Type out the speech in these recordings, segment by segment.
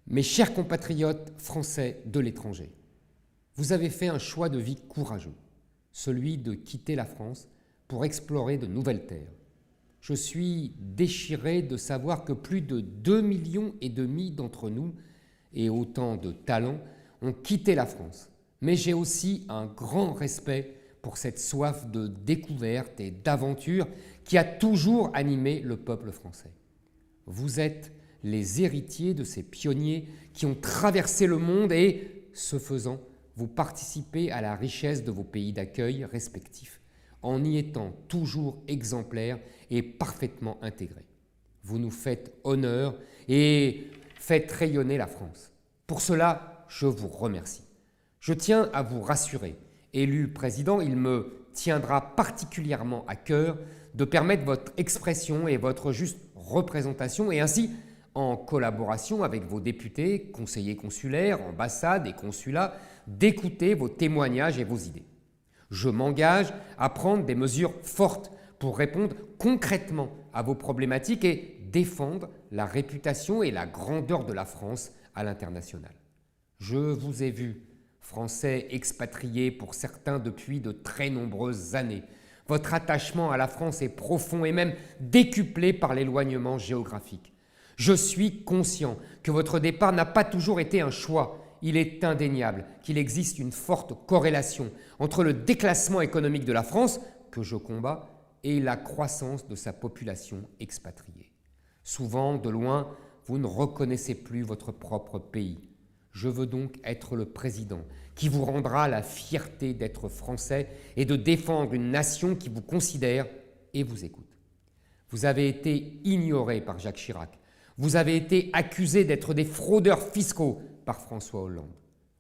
Mes chers compatriotes français de l'étranger, vous avez fait un choix de vie courageux, celui de quitter la France pour explorer de nouvelles terres. Je suis déchiré de savoir que plus de 2,5 millions d'entre nous, et autant de talents, ont quitté la France. Mais j'ai aussi un grand respect pour cette soif de découverte et d'aventure qui a toujours animé le peuple français. Vous êtes les héritiers de ces pionniers qui ont traversé le monde et, ce faisant, vous participez à la richesse de vos pays d'accueil respectifs, en y étant toujours exemplaires et parfaitement intégrés. Vous nous faites honneur et faites rayonner la France. Pour cela, je vous remercie. Je tiens à vous rassurer. Élu président, il me tiendra particulièrement à cœur de permettre votre expression et votre juste représentation et ainsi, en collaboration avec vos députés, conseillers consulaires, ambassades et consulats, d'écouter vos témoignages et vos idées. Je m'engage à prendre des mesures fortes pour répondre concrètement à vos problématiques et défendre la réputation et la grandeur de la France à l'international. Je vous ai vu, Français expatriés pour certains depuis de très nombreuses années. Votre attachement à la France est profond et même décuplé par l'éloignement géographique. Je suis conscient que votre départ n'a pas toujours été un choix. Il est indéniable qu'il existe une forte corrélation entre le déclassement économique de la France, que je combats, et la croissance de sa population expatriée. Souvent, de loin, vous ne reconnaissez plus votre propre pays. Je veux donc être le président qui vous rendra la fierté d'être français et de défendre une nation qui vous considère et vous écoute. Vous avez été ignoré par Jacques Chirac. Vous avez été accusés d'être des fraudeurs fiscaux par François Hollande.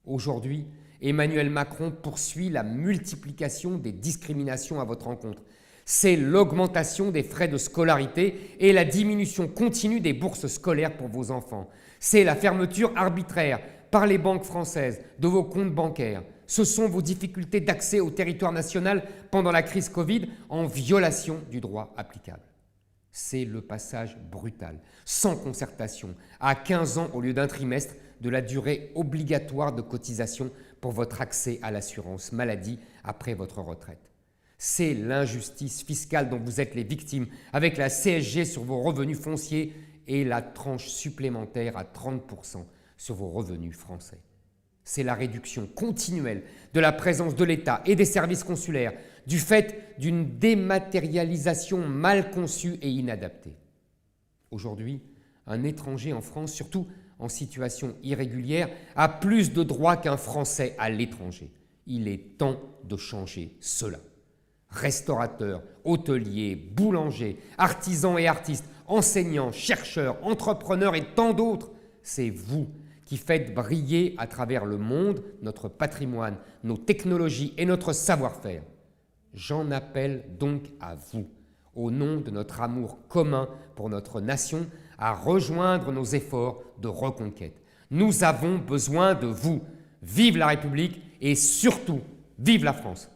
Aujourd'hui, Emmanuel Macron poursuit la multiplication des discriminations à votre encontre. C'est l'augmentation des frais de scolarité et la diminution continue des bourses scolaires pour vos enfants. C'est la fermeture arbitraire par les banques françaises de vos comptes bancaires. Ce sont vos difficultés d'accès au territoire national pendant la crise Covid en violation du droit applicable. C'est le passage brutal, sans concertation, à 15 ans au lieu d'un trimestre de la durée obligatoire de cotisation pour votre accès à l'assurance maladie après votre retraite. C'est l'injustice fiscale dont vous êtes les victimes avec la CSG sur vos revenus fonciers et la tranche supplémentaire à 30% sur vos revenus français. C'est la réduction continuelle de la présence de l'État et des services consulaires du fait d'une dématérialisation mal conçue et inadaptée. Aujourd'hui, un étranger en France, surtout en situation irrégulière, a plus de droits qu'un Français à l'étranger. Il est temps de changer cela. Restaurateurs, hôteliers, boulangers, artisans et artistes, enseignants, chercheurs, entrepreneurs et tant d'autres, c'est vous qui faites briller à travers le monde notre patrimoine, nos technologies et notre savoir-faire. J'en appelle donc à vous, au nom de notre amour commun pour notre nation, à rejoindre nos efforts de reconquête. Nous avons besoin de vous. Vive la République et surtout, vive la France!